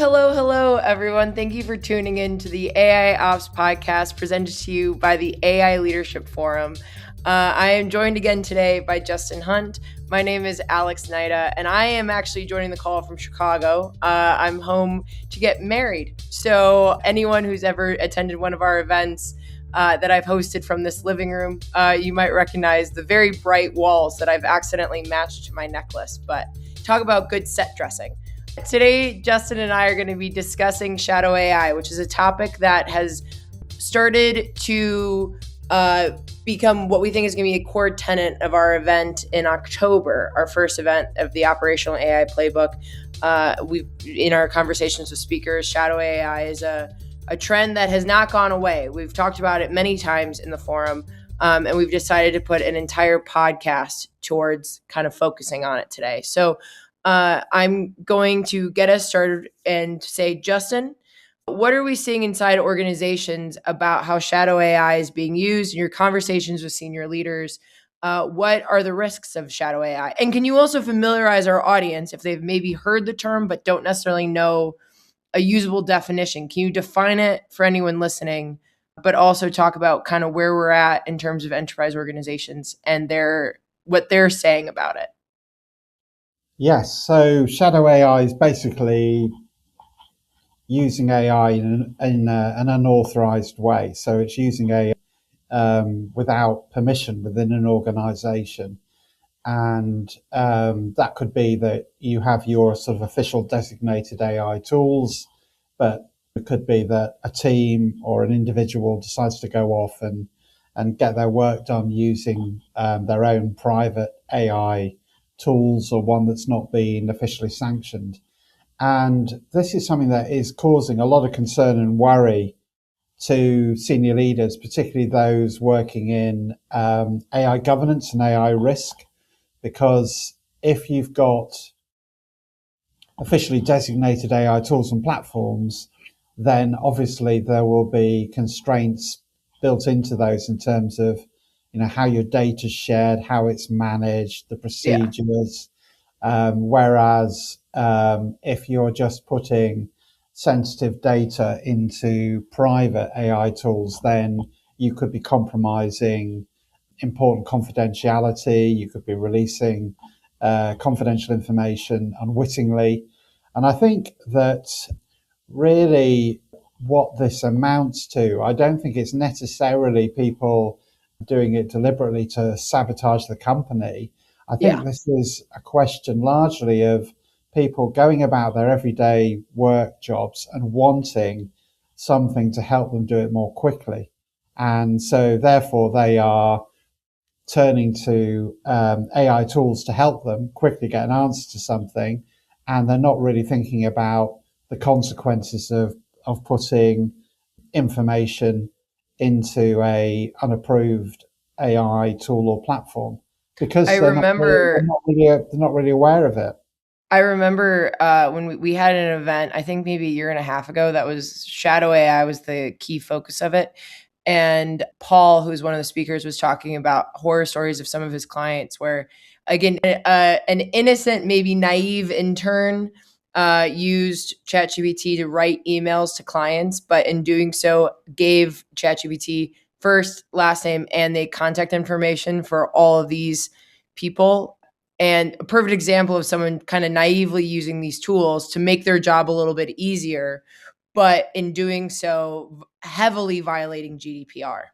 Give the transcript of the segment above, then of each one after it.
Hello, everyone. Thank you for tuning in to the AI Ops podcast presented to you by the AI Leadership Forum. I am joined again today by Justin Hunt. My name is Alex Naida, and I am actually joining the call from Chicago. I'm home to get married. So anyone who's ever attended one of our events that I've hosted from this living room, you might recognize the very bright walls that I've accidentally matched to my necklace. But talk about good set dressing. Today, Justin and I are going to be discussing shadow AI, which is a topic that has started to become what we think is going to be a core tenet of our event in October, our first event of the Operational AI Playbook. In our conversations with speakers, shadow AI is a trend that has not gone away. We've talked about it many times in the forum, and we've decided to put an entire podcast towards kind of focusing on it today. So I'm going to get us started and say, Justin, what are we seeing inside organizations about how shadow AI is being used in your conversations with senior leaders? What are the risks of shadow AI? And can you also familiarize our audience if they've maybe heard the term but don't necessarily know a usable definition? Can you define it for anyone listening, but also talk about kind of where we're at in terms of enterprise organizations and what they're saying about it? Yes, so shadow AI is basically using AI in an unauthorized way. So it's using AI without permission within an organization. And that could be that you have your sort of official designated AI tools, but it could be that a team or an individual decides to go off and get their work done using their own private AI tools or one that's not been officially sanctioned. And this is something that is causing a lot of concern and worry to senior leaders, particularly those working in AI governance and AI risk, because if you've got officially designated AI tools and platforms, then obviously there will be constraints built into those in terms of how your data is shared, how it's managed, the procedures. Whereas if you're just putting sensitive data into private AI tools, then you could be compromising important confidentiality. You could be releasing confidential information unwittingly. And I think that really what this amounts to, I don't think it's necessarily people doing it deliberately to sabotage the company. I think this is a question largely of people going about their everyday work jobs and wanting something to help them do it more quickly. And so therefore they are turning to AI tools to help them quickly get an answer to something. And they're not really thinking about the consequences of putting information into a unapproved AI tool or platform because they're not really aware of it. I remember when we had an event, I think maybe a year and a half ago, that was shadow AI was the key focus of it. And Paul, who's one of the speakers, was talking about horror stories of some of his clients where, again, an innocent, maybe naive intern used ChatGPT to write emails to clients, but in doing so gave ChatGPT first, last name, and the contact information for all of these people. And a perfect example of someone kind of naively using these tools to make their job a little bit easier, but in doing so, heavily violating GDPR.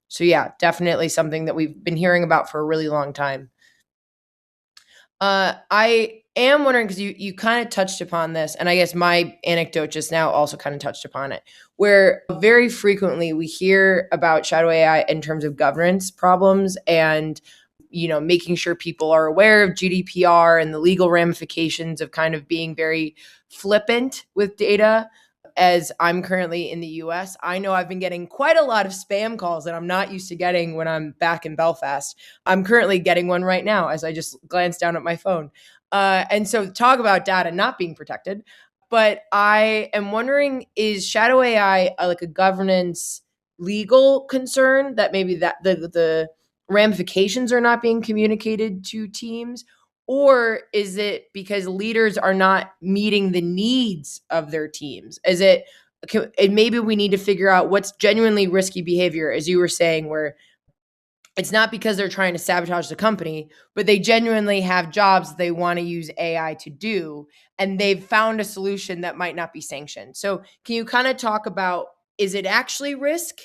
So yeah, definitely something that we've been hearing about for a really long time. I am wondering, because you kind of touched upon this, and I guess my anecdote just now also kind of touched upon it, where very frequently we hear about shadow AI in terms of governance problems and making sure people are aware of GDPR and the legal ramifications of kind of being very flippant with data. As I'm currently in the US, I know I've been getting quite a lot of spam calls that I'm not used to getting when I'm back in Belfast. I'm currently getting one right now as I just glance down at my phone. And so talk about data not being protected. But I am wondering, is shadow AI like a governance legal concern that maybe that the ramifications are not being communicated to teams? Or is it because leaders are not meeting the needs of their teams? Is it, and maybe we need to figure out what's genuinely risky behavior, as you were saying, where it's not because they're trying to sabotage the company, but they genuinely have jobs that they want to use AI to do, and they've found a solution that might not be sanctioned. So, can you kind of talk about, is it actually risk,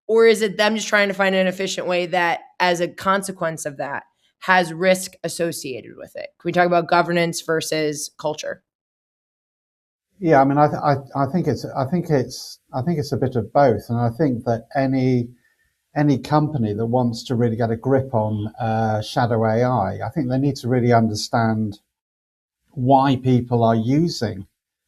or is it them just trying to find an efficient way that, as a consequence of that, has risk associated with it? Can we talk about governance versus culture? Yeah, I mean, I think it's a bit of both, and I think that any company that wants to really get a grip on shadow AI, I think they need to really understand why people are using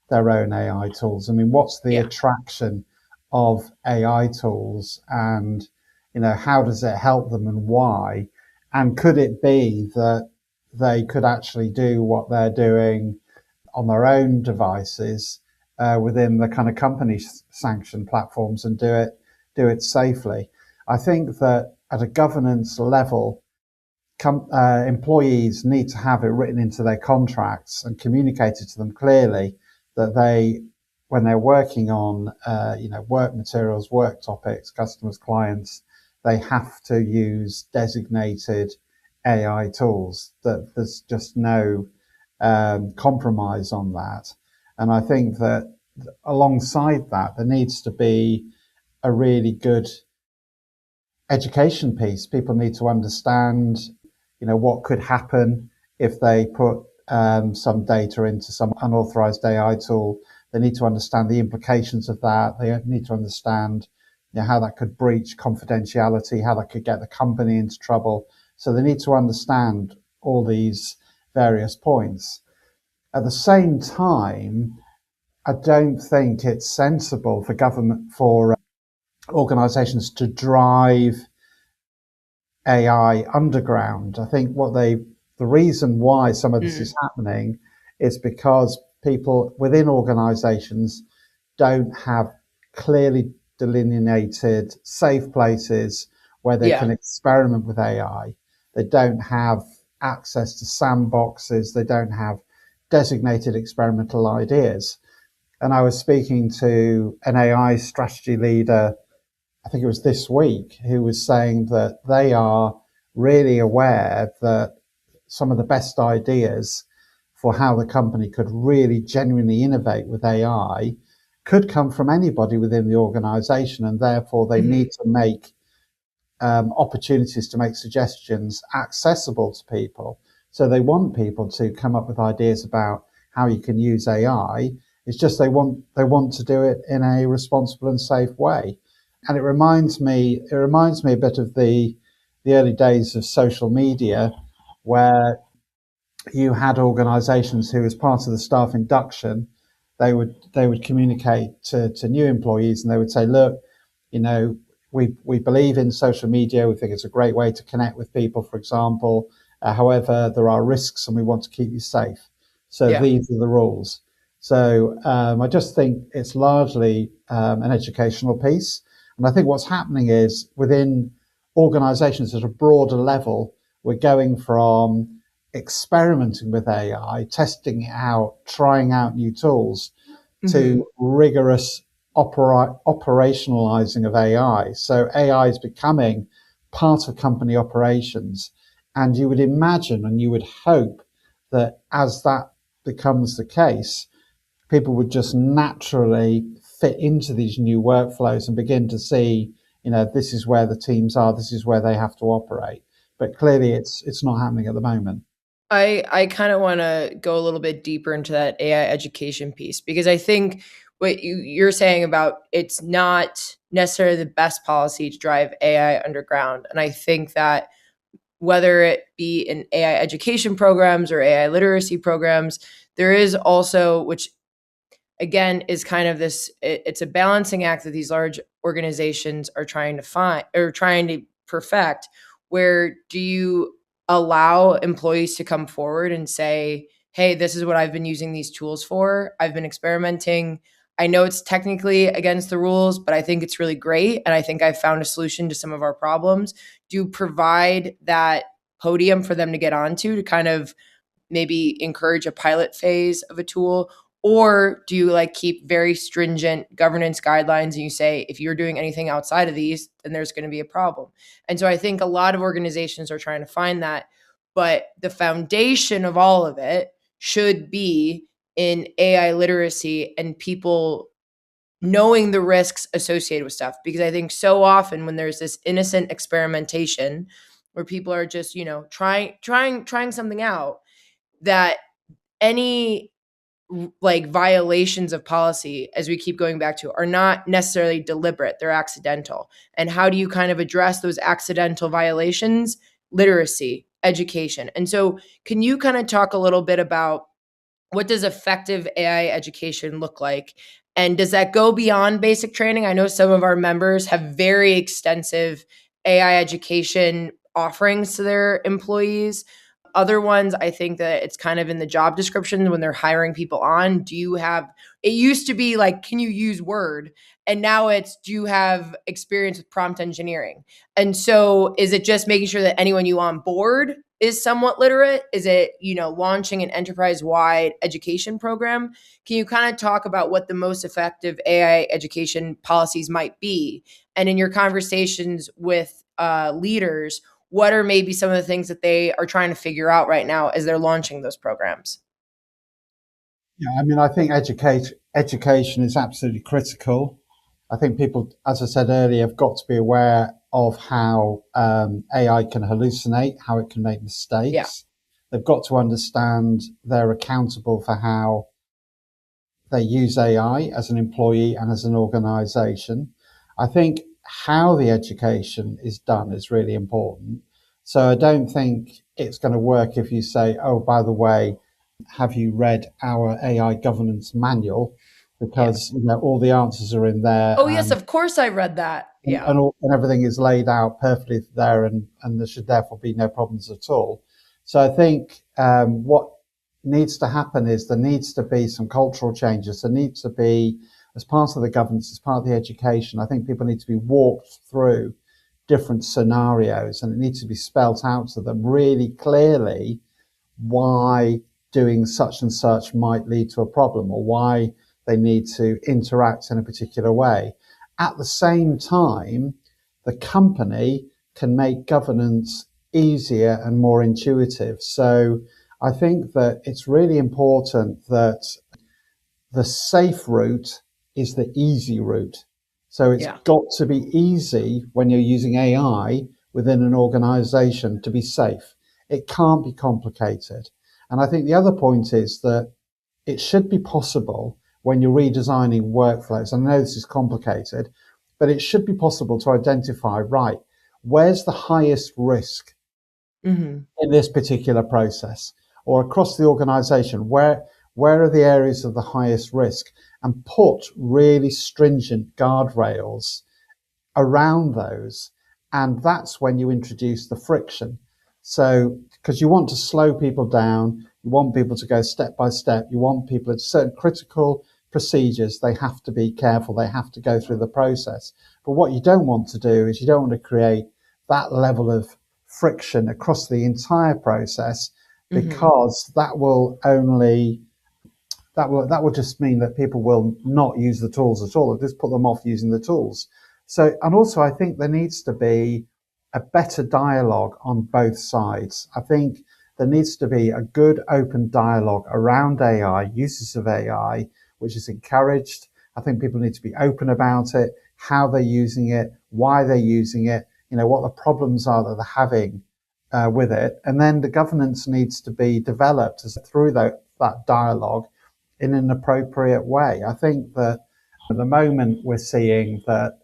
their own AI tools. I mean, what's the Yeah. attraction of AI tools, and how does it help them, and why? And could it be that they could actually do what they're doing on their own devices within the kind of company sanctioned platforms, and do it safely? I think that at a governance level, employees need to have it written into their contracts and communicated to them clearly that when they're working on, work materials, work topics, customers, clients, they have to use designated AI tools. That there's just no compromise on that. And I think that alongside that, there needs to be a really good education piece. People need to understand, what could happen if they put some data into some unauthorized AI tool. They need to understand the implications of that. They need to understand, how that could breach confidentiality, how that could get the company into trouble. So they need to understand all these various points. At the same time, I don't think it's sensible for government, for organizations to drive AI underground. I think the reason why some of this Mm. is happening is because people within organizations don't have clearly delineated safe places where they Yeah. can experiment with AI. They don't have access to sandboxes. They don't have designated experimental ideas. And I was speaking to an AI strategy leader, I think it was this week, who was saying that they are really aware that some of the best ideas for how the company could really genuinely innovate with AI could come from anybody within the organization, and therefore they Mhm. need to make opportunities to make suggestions accessible to people. So they want people to come up with ideas about how you can use AI. It's just they want to do it in a responsible and safe way. And it reminds me a bit of the early days of social media, where you had organisations who, as part of the staff induction, they would communicate to new employees, and they would say, "Look, you know, we believe in social media. We think it's a great way to connect with people, for example. However, there are risks, and we want to keep you safe. So Yeah. these are the rules." So I just think it's largely an educational piece, and I think what's happening is within organisations at a broader level, we're going from experimenting with AI, testing it out, trying out new tools, Hmm. to rigorous operationalizing of AI. So AI is becoming part of company operations. And you would imagine and you would hope that as that becomes the case, people would just naturally fit into these new workflows and begin to see, this is where the teams are, this is where they have to operate. But clearly it's not happening at the moment. I kind of want to go a little bit deeper into that AI education piece, because I think what you're saying about, it's not necessarily the best policy to drive AI underground. And I think that whether it be in AI education programs or AI literacy programs, there is also, which again is kind of this, it's a balancing act that these large organizations are trying to find, or trying to perfect. Where do you allow employees to come forward and say, hey, this is what I've been using these tools for, I've been experimenting, I know it's technically against the rules, but I think it's really great, and I think I've found a solution to some of our problems. Do you provide that podium for them to get onto, to kind of maybe encourage a pilot phase of a tool? Or do you like keep very stringent governance guidelines and you say, if you're doing anything outside of these, then there's going to be a problem? And so I think a lot of organizations are trying to find that. But the foundation of all of it should be in AI literacy and people knowing the risks associated with stuff. Because I think so often when there's this innocent experimentation where people are just, trying something out, that any like violations of policy, as we keep going back to, are not necessarily deliberate, they're accidental. And how do you kind of address those accidental violations? Literacy, education. And so can you kind of talk a little bit about what does effective AI education look like? And does that go beyond basic training? I know some of our members have very extensive AI education offerings to their employees. Other ones, I think that it's kind of in the job description when they're hiring people on. Do you have, it used to be like, can you use Word? And now it's, do you have experience with prompt engineering? And so is it just making sure that anyone you onboard is somewhat literate? Is it, launching an enterprise-wide education program? Can you kind of talk about what the most effective AI education policies might be? And in your conversations with leaders, what are maybe some of the things that they are trying to figure out right now as they're launching those programs? Yeah, I mean, I think education is absolutely critical. I think people, as I said earlier, have got to be aware of how AI can hallucinate, how it can make Yeah. mistakes. They've got to understand they're accountable for how they use AI as an employee and as an organization. I think how the education is done is really important. So I don't think it's going to work if you say, oh, by the way, have you read our AI governance manual? Yeah. Because all the answers are in there, Oh, yes, of course I read that. Yeah. and everything is laid out perfectly there, and there should therefore be no problems at all. So I think what needs to happen is there needs to be some cultural changes. There needs to be, as part of the governance, as part of the education, I think people need to be walked through different scenarios, and it needs to be spelt out to them really clearly why doing such and such might lead to a problem, or why they need to interact in a particular way. At the same time, the company can make governance easier and more intuitive. So I think that it's really important that the safe route is the easy route. So it's Yeah. got to be easy when you're using AI within an organization to be safe. It can't be complicated. And I think the other point is that it should be possible when you're redesigning workflows. I know this is complicated, but it should be possible to identify, right, where's the highest risk Hmm. in this particular process, or across the organization, where are the areas of the highest risk, and put really stringent guardrails around those. And that's when you introduce the friction. So, because you want to slow people down, you want people to go step by step, you want people at certain critical procedures, they have to be careful, they have to go through the process. But what you don't want to do is you don't want to create that level of friction across the entire process, Hmm. because that will just mean that people will not use the tools at all. It'll just put them off using the tools. So, and also I think there needs to be a better dialogue on both sides. I think there needs to be a good open dialogue around AI, uses of AI, which is encouraged. I think people need to be open about it, how they're using it, why they're using it, what the problems are that they're having with it. And then the governance needs to be developed through that dialogue in an appropriate way. I think that at the moment we're seeing that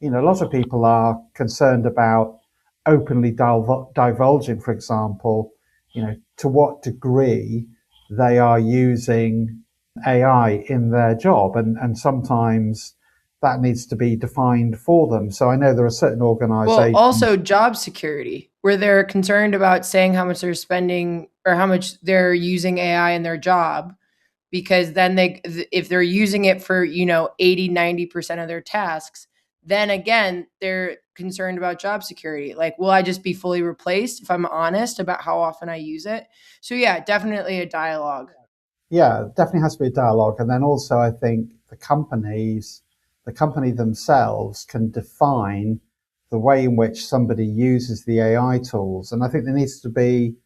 a lot of people are concerned about openly divulging, for example, to what degree they are using AI in their job, and sometimes that needs to be defined for them. So I know there are certain Well, organisations. also job security, where they're concerned about saying how much they're spending or how much they're using AI in their job, because then if they're using it for 80-90% of their tasks, then again concerned about job security. Like, will I just be fully replaced if I'm honest about how often I use it? So yeah, definitely a dialogue. Yeah, definitely has to be a dialogue. And then also, I think the company themselves can define the way in which somebody uses the AI tools. And I think there needs to be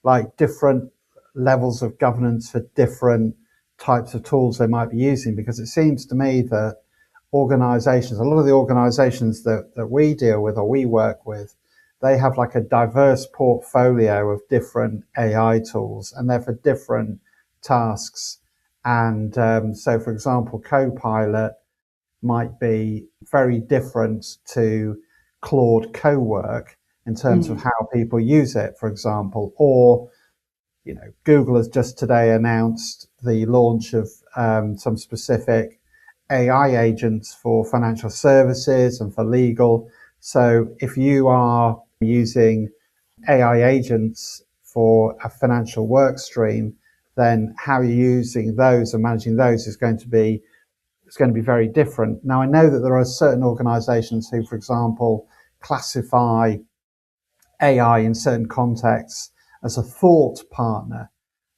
like different levels of governance for different types of tools they might be using, because it seems to me that a lot of the organizations that we deal with or we work with, they have like a diverse portfolio of different AI tools and they're for different tasks. And so, for example, Copilot might be very different to Claude Cowork in terms of Mhm. how people use it, for example, or Google has just today announced the launch of some specific AI agents for financial services and for legal. So if you are using AI agents for a financial work stream, then how you're using those and managing those is going to be very different. Now I know that there are certain organizations who, for example, classify AI in certain contexts as a thought partner.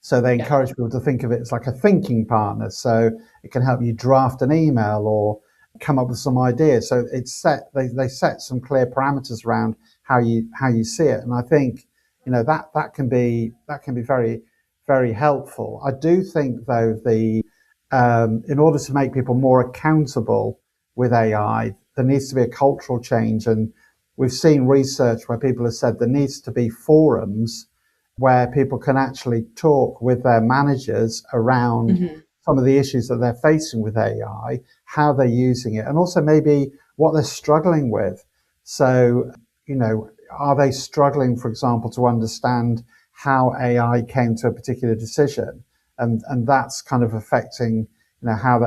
So they Yeah. encourage people to think of it as like a thinking partner. So it can help you draft an email or come up with some ideas. So they set some clear parameters around how you see it. And I think, that can be very, very helpful. I do think though in order to make people more accountable with AI, there needs to be a cultural change. And we've seen research where people have said there needs to be forums where people can actually talk with their managers around Mhm. some of the issues that they're facing with AI, how they're using it, and also maybe what they're struggling with. So, are they struggling, for example, to understand how AI came to a particular decision? And that's kind of affecting, how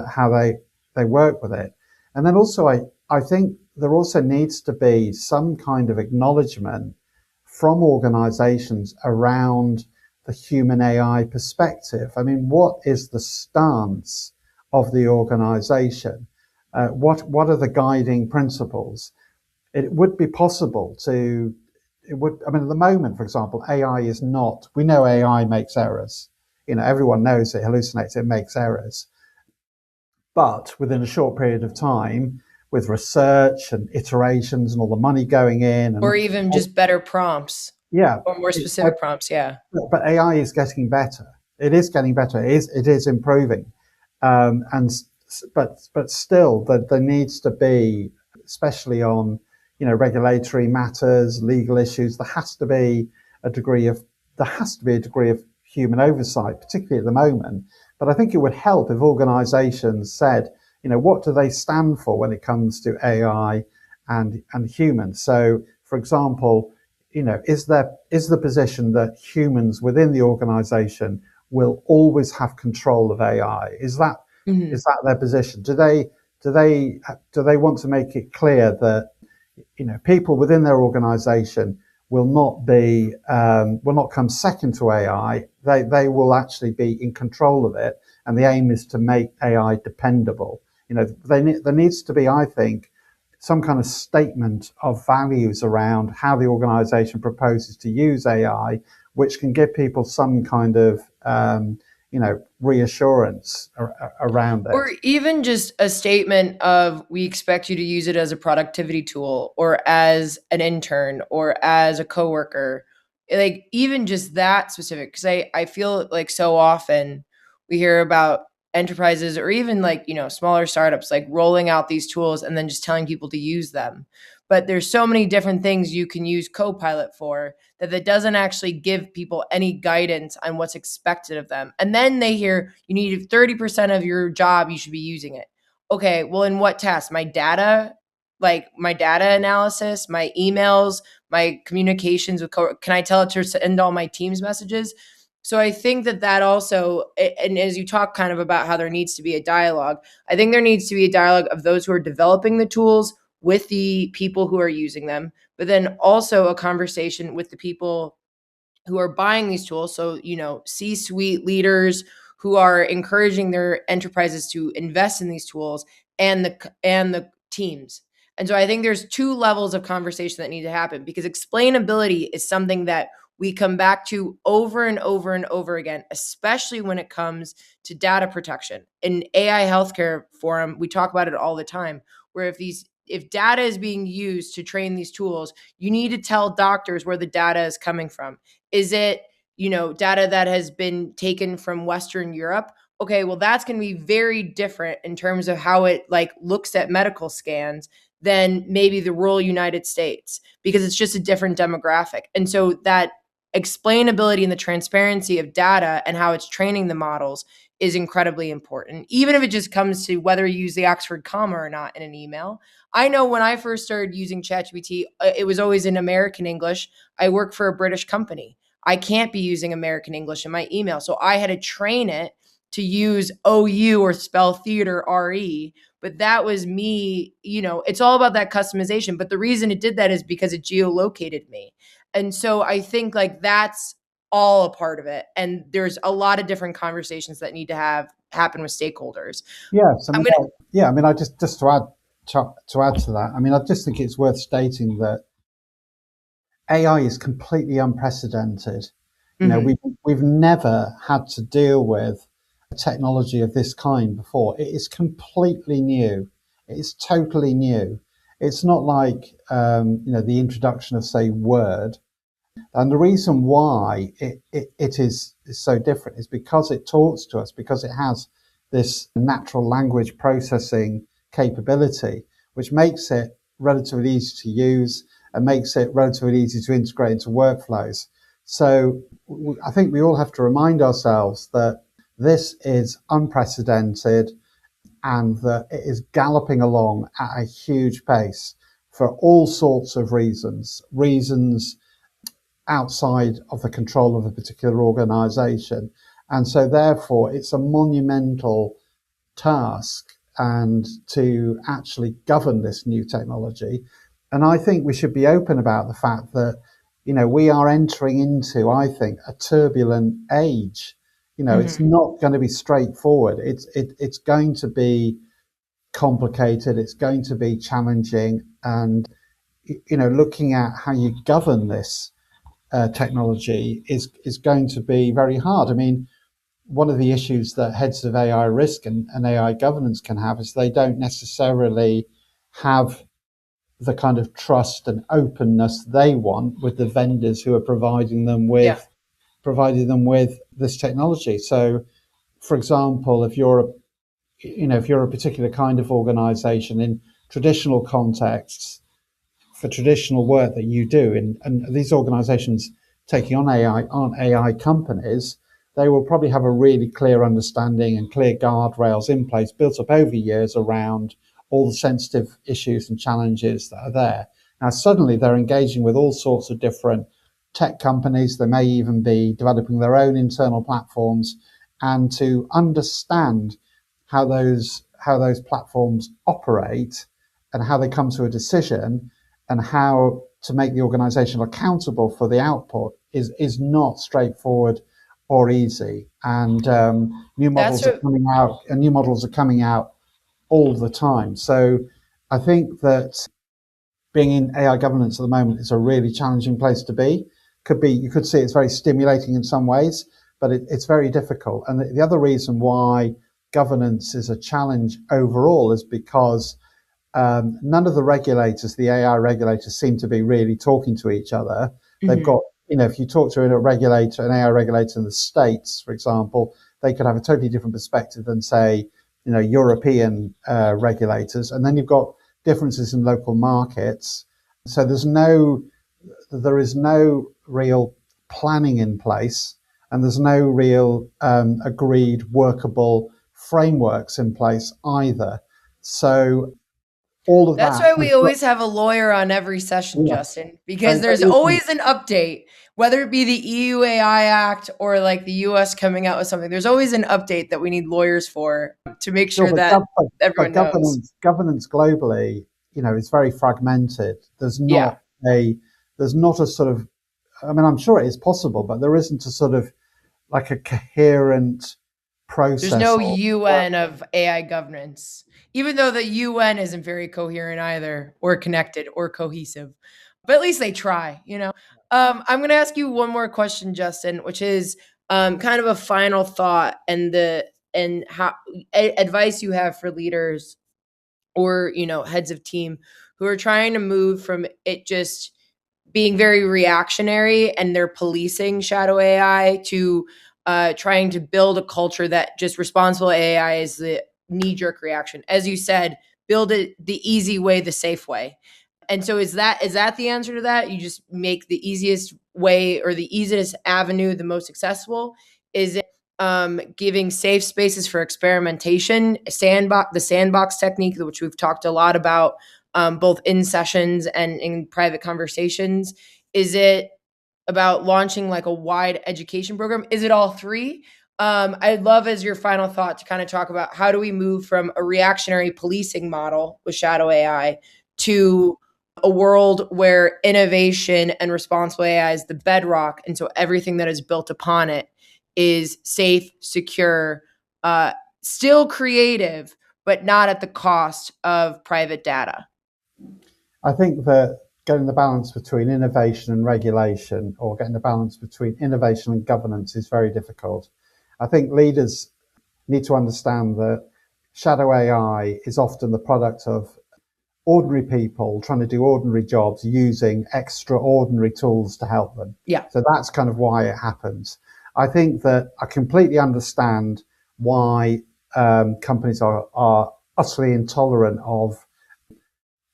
they work with it. And then also, I think there also needs to be some kind of acknowledgement from organizations around the human AI perspective. I mean, what is the stance of the organization? What are the guiding principles? It would be possible to, it would, I mean, at the moment, for example, AI is not, we know AI makes errors. Everyone knows it hallucinates, it makes errors. But within a short period of time, with research and iterations and all the money going in, Or and even just better prompts yeah, or more it, specific prompts. Yeah. but AI is getting better. It is getting better. It is improving, and but still, there needs to be, especially on regulatory matters, legal issues. A degree of there has to be a degree of human oversight, particularly at the moment. But I think it would help if organisations said, what do they stand for when it comes to AI and humans. So, for example, is the position that humans within the organization will always have control of AI? Mhm. Is that their position? Do they want to make it clear that people within their organization will not come second to AI. They will actually be in control of it, and the aim is to make AI dependable. There needs to be, I think, some kind of statement of values around how the organization proposes to use AI, which can give people some kind of reassurance around Or it. even just a statement of, we expect you to use it as a productivity tool or as an intern or as a coworker. Like, even just that specific, because I feel like so often we hear about enterprises or even like, smaller startups like rolling out these tools and then just telling people to use them. But there's so many different things you can use Copilot for that doesn't actually give people any guidance on what's expected of them. And then they hear you need 30% of your job, you should be using it. Okay, well, in what tasks? My data analysis, my emails, my communications with can I tell it to send all my Teams messages? So I think that also, and as you talk kind of about how there needs to be a dialogue, I think there needs to be a dialogue of those who are developing the tools with the people who are using them, but then also a conversation with the people who are buying these tools. So, C-suite leaders who are encouraging their enterprises to invest in these tools, and the teams. And so I think there's two levels of conversation that need to happen, because explainability is something that we come back to over and over and over again, especially when it comes to data protection. In AI healthcare forum, we talk about it all the time, where if data is being used to train these tools, you need to tell doctors where the data is coming from. Is it, data that has been taken from Western Europe? Okay, well, that's going to be very different in terms of how it like looks at medical scans than maybe the rural United States, because it's just a different demographic. And so that explainability and the transparency of data and how it's training the models is incredibly important, even if it just comes to whether you use the Oxford comma or not in an email. I know when I first started using ChatGPT, it was always in American English. I work for a British company. I can't be using American English in my email. So I had to train it to use OU or spell theater RE. But that was me, it's all about that customization. But the reason it did that is because it geolocated me. And so I think like that's all a part of it. And there's a lot of different conversations that need to happen with stakeholders. Yes, I'm going to, I just to add to that. I mean, I just think it's worth stating that AI is completely unprecedented. You know, we've never had to deal with a technology of this kind before. It is completely new. It is totally new. It's not like the introduction of, say, Word. And the reason why it is so different is because it talks to us, because it has this natural language processing capability, which makes it relatively easy to use and makes it relatively easy to integrate into workflows. So I think we all have to remind ourselves that this is unprecedented and that it is galloping along at a huge pace for all sorts of reasons outside of the control of a particular organization. And so therefore it's a monumental task and to actually govern this new technology. And I think we should be open about the fact that, we are entering into, I think, a turbulent age. It's not going to be straightforward. It's going to be complicated. It's going to be challenging. And, looking at how you govern this technology is going to be very hard. I mean, one of the issues that heads of AI risk and AI governance can have is they don't necessarily have the kind of trust and openness they want with the vendors who are providing them with this technology. So, for example, if you're a particular kind of organization in traditional contexts, for traditional work that you do, and these organizations taking on AI aren't AI companies, they will probably have a really clear understanding and clear guardrails in place built up over years around all the sensitive issues and challenges that are there. Now, suddenly they're engaging with all sorts of different tech companies. They may even be developing their own internal platforms, and to understand how those platforms operate and how they come to a decision and how to make the organization accountable for the output is not straightforward or easy. And new models are coming out all the time. So I think that being in AI governance at the moment is a really challenging place to be. You could see it's very stimulating in some ways, but it's very difficult. And the other reason why governance is a challenge overall is because none of the regulators, the AI regulators, seem to be really talking to each other. They've got, if you talk to an AI regulator in the States, for example, they could have a totally different perspective than, say, European regulators. And then you've got differences in local markets. So there is no real planning in place, and there's no real agreed workable frameworks in place either. So all of That's that. why we always have a lawyer on every session, Yeah. Justin, because there's always an update, whether it be the EU AI Act or like the US coming out with something. There's always an update that we need lawyers for to make sure that everyone knows. Governance globally, is very fragmented. There's not a sort of, I mean, I'm sure it is possible, but there isn't a sort of like a coherent There's process no or UN of AI governance, even though the UN isn't very coherent either, or connected, or cohesive. But at least they try, you know. I'm going to ask you one more question, Justin, which is kind of a final thought and how advice you have for leaders or heads of team who are trying to move from it just being very reactionary and they're policing shadow AI to trying to build a culture that just responsible AI is the knee jerk reaction. As you said, build it the easy way, the safe way. And so is that the answer to that? You just make the easiest way or the easiest avenue the most accessible? Is it giving safe spaces for experimentation, the sandbox technique, which we've talked a lot about, both in sessions and in private conversations? Is it about launching like a wide education program? Is it all three? I'd love as your final thought to kind of talk about how do we move from a reactionary policing model with shadow AI to a world where innovation and responsible AI is the bedrock. And so everything that is built upon it is safe, secure, still creative, but not at the cost of private data. I think that getting the balance between innovation and regulation, or getting the balance between innovation and governance, is very difficult. I think leaders need to understand that shadow AI is often the product of ordinary people trying to do ordinary jobs using extraordinary tools to help them. Yeah. So that's kind of why it happens. I think that I completely understand why companies are utterly intolerant of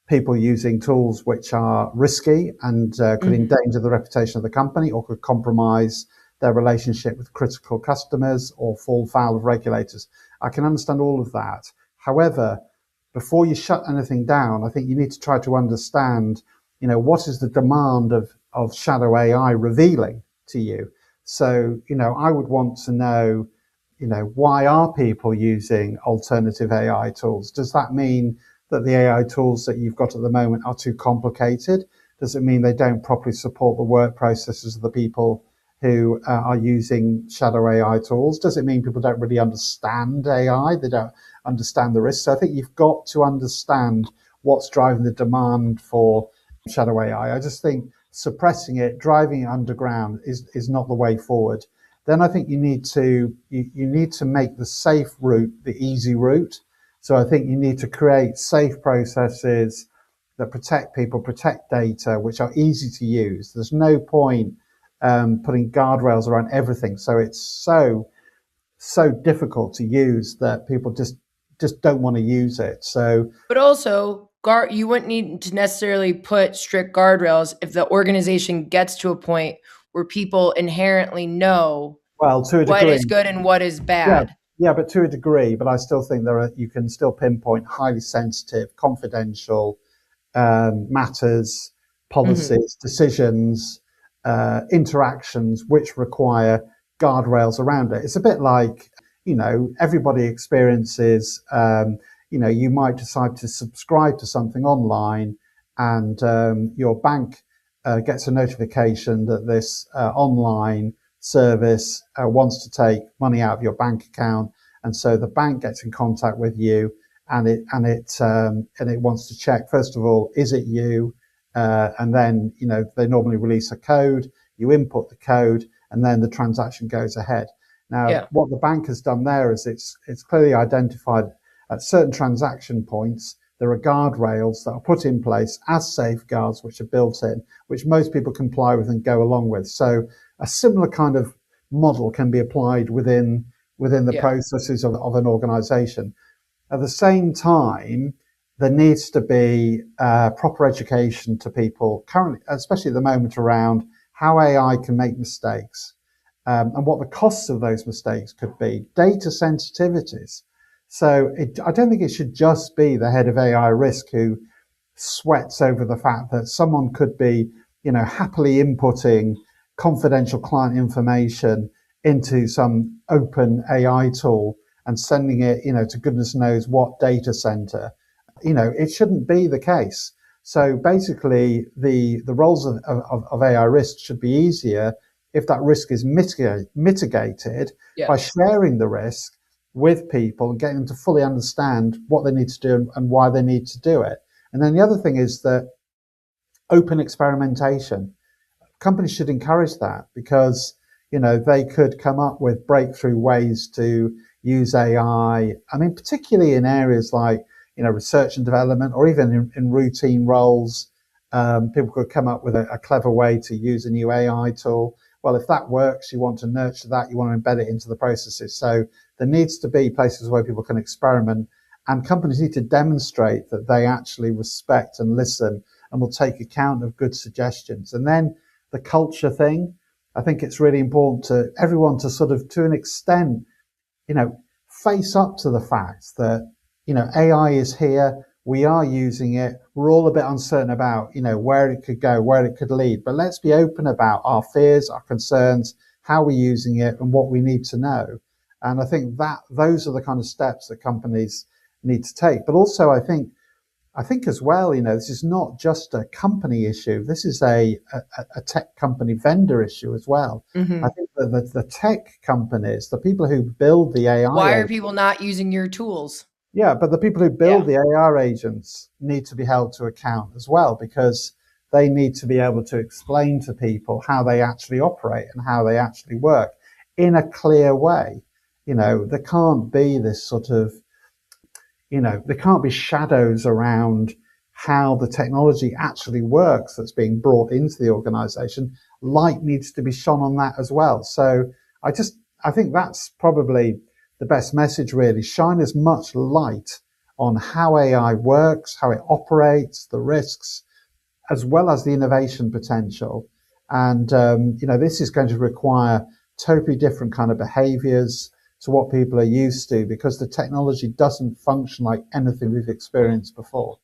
people using tools which are risky and could endanger the reputation of the company or could compromise their relationship with critical customers or fall foul of regulators. I can understand all of that. However, before you shut anything down, I think you need to try to understand, what is the demand of shadow AI revealing to you? So, I would want to know, why are people using alternative AI tools? Does that mean that the AI tools that you've got at the moment are too complicated? Does it mean they don't properly support the work processes of the people who are using shadow AI tools? Does it mean people don't really understand AI? They don't understand the risks. So I think you've got to understand what's driving the demand for shadow AI. I just think suppressing it, driving it underground is not the way forward. Then I think you need to make the safe route the easy route. So I think you need to create safe processes that protect people, protect data, which are easy to use. There's no point putting guardrails around everything. So it's so difficult to use that people just don't want to use it. So, but also, you wouldn't need to necessarily put strict guardrails if the organization gets to a point where people inherently know well, to a what degree, is good and what is yeah, bad. yeah, but to a degree. But I still think you can still pinpoint highly sensitive, confidential matters, policies, decisions, interactions which require guardrails around it. It's a bit like, everybody experiences, you might decide to subscribe to something online and your bank gets a notification that this online service wants to take money out of your bank account. And so the bank gets in contact with you and it wants to check, first of all, is it you? And then, they normally release a code, you input the code, and then the transaction goes ahead. Now, what the bank has done there is it's clearly identified at certain transaction points, there are guardrails that are put in place as safeguards, which are built in, which most people comply with and go along with. So a similar kind of model can be applied within the processes of an organization. At the same time, there needs to be proper education to people currently, especially at the moment, around how AI can make mistakes and what the costs of those mistakes could be, data sensitivities. So I don't think it should just be the head of AI risk who sweats over the fact that someone could be, happily inputting confidential client information into some open AI tool and sending it, to goodness knows what data center. It shouldn't be the case. So basically, the roles of AI risk should be easier if that risk is mitigated by sharing the risk with people and getting them to fully understand what they need to do and why they need to do it. And then the other thing is that open experimentation. Companies should encourage that because they could come up with breakthrough ways to use AI. I mean, particularly in areas like research and development, or even in routine roles. People could come up with a clever way to use a new AI tool. Well, if that works, you want to nurture that, you want to embed it into the processes. So there needs to be places where people can experiment, and companies need to demonstrate that they actually respect and listen and will take account of good suggestions. And then the culture thing, I think it's really important to everyone to sort of, to an extent, face up to the fact that, AI is here. We are using it. We're all a bit uncertain about, where it could go, where it could lead. But let's be open about our fears, our concerns, how we're using it, and what we need to know. And I think that those are the kind of steps that companies need to take. But also, I think as well, this is not just a company issue. This is a tech company vendor issue as well. Mm-hmm. I think that the tech companies, the people who build the Why AI, are people not using your tools? yeah, but the people who Yeah. build the AR agents need to be held to account as well, because they need to be able to explain to people how they actually operate and how they actually work in a clear way. There can't be this sort of, there can't be shadows around how the technology actually works that's being brought into the organization. Light needs to be shone on that as well. So I think that's probably the best message, really. Shine as much light on how AI works, how it operates, the risks, as well as the innovation potential. And, this is going to require totally different kind of behaviors to what people are used to, because the technology doesn't function like anything we've experienced before.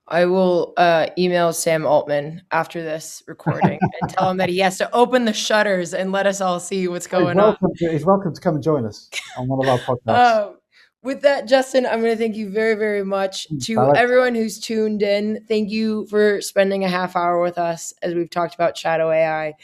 I will email Sam Altman after this recording and tell him that he has to open the shutters and let us all see what's He's going on. welcome he's welcome to come and join us on one of our podcasts. Um, with that, Justin, I'm going to thank you very, very much. To Alex, everyone who's tuned in, thank you for spending a half hour with us as we've talked about Shadow AI.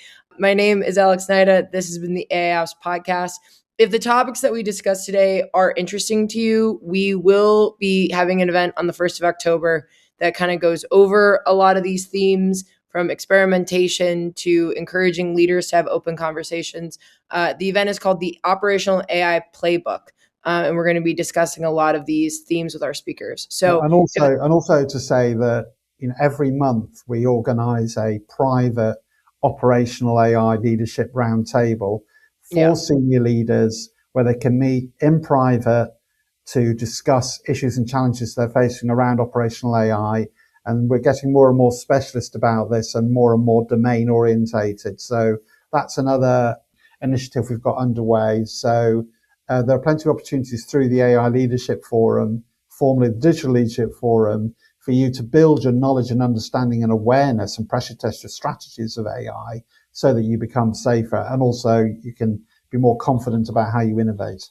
My name is Alex Nida. This has been the AI Ops podcast. If the topics that we discussed today are interesting to you, we will be having an event on the 1st of October that kind of goes over a lot of these themes, from experimentation to encouraging leaders to have open conversations. The event is called the Operational AI Playbook. And we're going to be discussing a lot of these themes with our speakers. yeah, So, and also to say that every month we organise a private operational AI leadership roundtable yeah, for senior leaders where they can meet in private to discuss issues and challenges they're facing around operational AI. And we're getting more and more specialist about this and more domain orientated. So that's another initiative we've got underway. So there are plenty of opportunities through the AI Leadership Forum, formerly the Digital Leadership Forum, for you to build your knowledge and understanding and awareness and pressure test your strategies of AI so that you become safer, and also you can be more confident about how you innovate.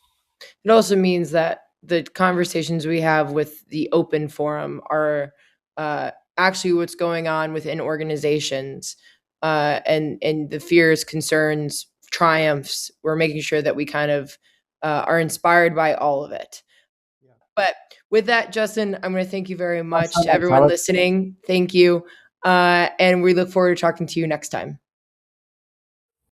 it also means that the conversations we have with the open forum are actually what's going on within organizations, and the fears, concerns, triumphs. We're making sure that we kind of are inspired by all of it. Yeah. But with that, Justin, I'm going to thank you very Thanks much so to much, everyone Alex. listening. Thank you. And we look forward to talking to you next time.